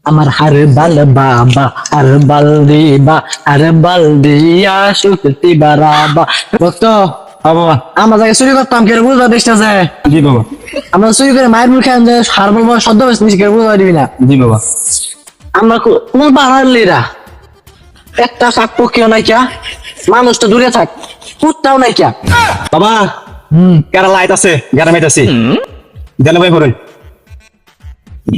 আমার হারবাল বাবা হারবাল দিবা হারবাল দিয়া সুক্তি বারাবা ভক্ত বাবা আমরা যাকে চুরি করতাম কেন বুঝবা দেখতে যায় জি বাবা আমরা চুরি করে মায়ের মুখে আনতে হারবাল বাবা শব্দ বেশি কেন বুঝবা দিবি না জি বাবা আমরা কোন বাড়ালিরা একটা শাক পক্ষীও নাই কিয়া মানুষ তো দূরে থাক কুত্তাও নাই কিয়া বাবা কেরা লাইট আছে গেরাম আইতাছি জানো ভাই পড়ুন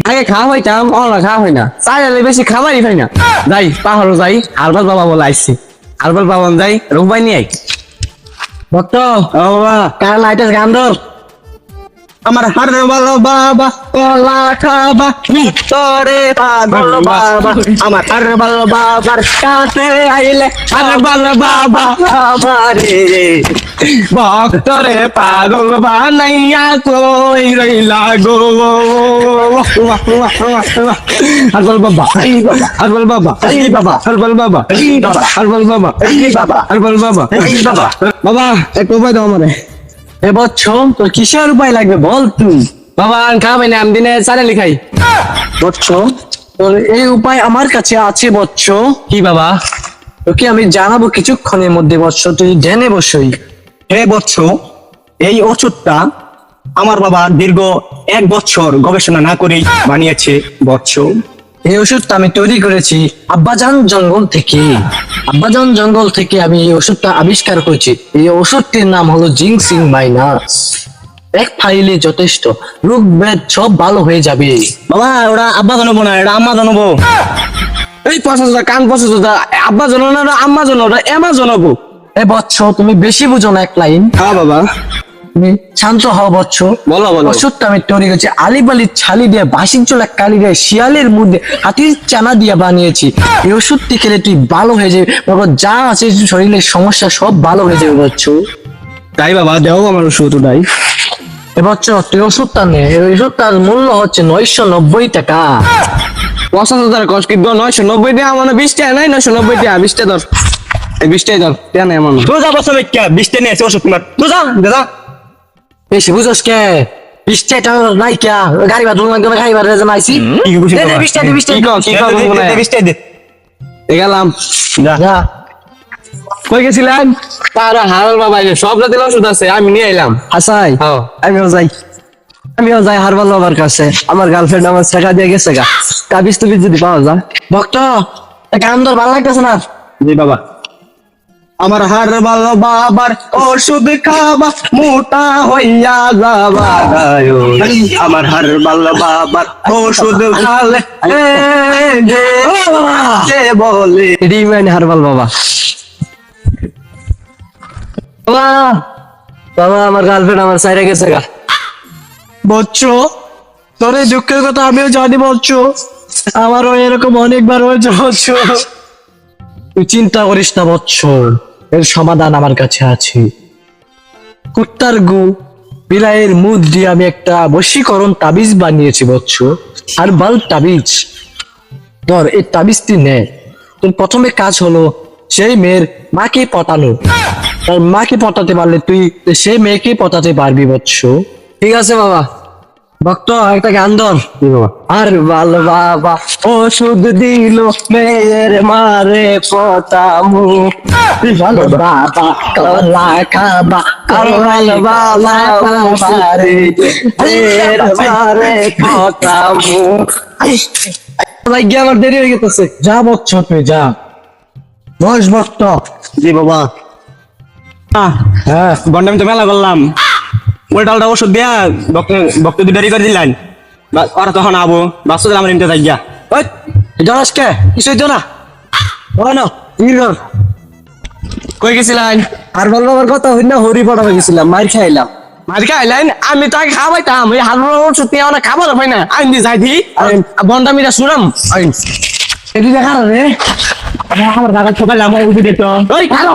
আগে খাওয়া হইতাম অলা খাওয়া হয় না চাইলে বেশি খাবারই খাই না যাই পাহাড়ও যাই হারবাল বাবা বলে আইসি হারবাল বাবা যাই রুবাই নিয়ে আই ভক্ত ও বাবা কার লাইটের গান ধর আমার হার ভালো বাবা কলা খাবা তোরে পাগল বাবা আমার হার ভালো বাবার কাছে আইলে হার ভালো বাবা আমারে ভক্তরে পাগল বানাইয়া কই রইলা গো হারবাল বাবা হারবাল বাবা হারবাল বাবা হারবাল বাবা হারবাল বাবা বাবা এক উপায় দাও আমারে এ বচ্চ তোর কিসের উপায় লাগবে বল তুই বাবা খাবে না আমি দিনে চারে লিখাই বচ্চ তোর এই উপায় আমার কাছে আছে বচ্চ কি বাবা তোকে আমি জানাবো কিছুক্ষণের মধ্যে বচ্চ তুই ধ্যানে বসই হে বৎস এই ওষুধটা আমার বাবা দীর্ঘ 1 বছর গবেষণা না করেই বানিয়েছে বৎস এই ওষুধটা আমি তৈরি করেছি আব্বাজান জঙ্গল থেকে আমি এই ওষুধটা আবিষ্কার করেছি এই ওষুধটির নাম হলো জিংসিং মাইনাস এক ফাইলে যথেষ্ট রোগ ব্যাধ সব ভালো হয়ে যাবে বাবা ওরা আব্বা জানবো না এটা আম্মা জানবো এই পছন্দ কান পছন্দ আব্বা জানো না আম্মা জানো না এমা জানাবো এ বৎস তুমি বেশি বুঝো না এক লাইন হ্যাঁ বাবা তুমি শান্ত হও বৎস বলো বলো ওষুধটা আমি তৈরি করেছি আলিবালির ছালি দিয়ে বাসির চোলা কালি দিয়ে শিয়ালের মধ্যে হাতির চানা দিয়ে বানিয়েছি এই ওষুধটি খেলে তুই ভালো হয়ে যাবে বাবা যা আছে শরীরের সমস্যা সব ভালো হয়ে যাবে বৎস তাই বাবা দেও আমার ওষুধ তাই এ বৎস তুই ওষুধটা নে এই ওষুধটার মূল্য হচ্ছে 990 টাকা 50,000 কষ্ট কিন্তু 990 টাকা মানে 20 টাকা নাই 990 টাকা 20 টাকা ধর এই 20 টাকা ধর কেন এমন তুই যা বসে কে 20 টাকা নিয়েছে ওষুধ তোমার তুই যা দাদা বেশি বুঝোস কে 20 টাকা নাই কে গাড়ি ভাড়া লাগবে না গাড়ি ভাড়া যেন আইছি কি খুশি দে 20 টাকা 20 টাকা কি কর 20 টাকা দে গেলাম যা কই গেছিলেন তার হারাল বাবা সব জাতের ওষুধ আছে আমি নিয়ে এলাম হাসাই হ্যাঁ আমিও যাই হারবাল বাবার কাছে আমার গার্লফ্রেন্ড আমার টাকা দিয়ে গেছে গা তাবিজ তুবিজ যদি পাওয়া যায় ভক্ত গান ধর ভালো লাগতেছে না জি বাবা আমার হার ভালো বাবার ওষুধ খাবা মোটা হইয়া যাবা আমার হার ভালো বাবার ওষুধ খালে বলে রিমেন হারবাল বাবা বাবা বাবা আমার গার্লফ্রেন্ড আমার সাইডে গেছে গা বচ্চ তোর এই দুঃখের কথা আমিও জানি বচ্চ আমারও এরকম অনেকবার হয়েছে বচ্চ তুই চিন্তা করিস না বচ্চ এর সমাধান আমার কাছে আছে কুত্তার গু বিলাইয়ের মুখ দিয়ে আমি একটা বশীকরণ তাবিজ বানিয়েছি বচ্চ আর বাল তাবিজ ধর এই তাবিজটি নে তোর প্রথমে কাজ হলো সেই মেয়ের মাকে পটানো তার মাকে পটাতে পারলে তুই সেই মেয়েকে পটাতে পারবি বৎস ঠিক আছে বাবা ভক্ত একটা গান ধর আর ভালো বাবা ওষুধ দিল মেয়ের মারে পটামু ভালো বাবা কলা খাবা আর ভালো বাবা মারে মারে পটামু ভাই গিয়ে আমার দেরি হয়ে গেছে যা বচ্চ তুই যা বস ভক্ত জি বাবা হ্যাঁ গন্ডামি তো মেলা করলাম উল্টা ওষুধ দিয়া ভক্ত দেরি করে দিলেন ওরা তখন আবো বাচ্চাদের আমার ইনতে যাই গিয়া ওই জানাস কে কিছুই তো না বলো না ইরর কই গেছিলেন আর বল বাবার কথা হই না হরি পড়া গেছিলাম মার খাইলাম মাঝকে আইলেন আমি তো আগে খাওয়াইতাম ওই হালুর ওষুধ নিয়ে আমার খাবার হয় না আমি যাই দি বন্ডামিটা শুনাম এটি দেখা রে আমার কাকা ছোট আমার উঠে দিত ওই খালো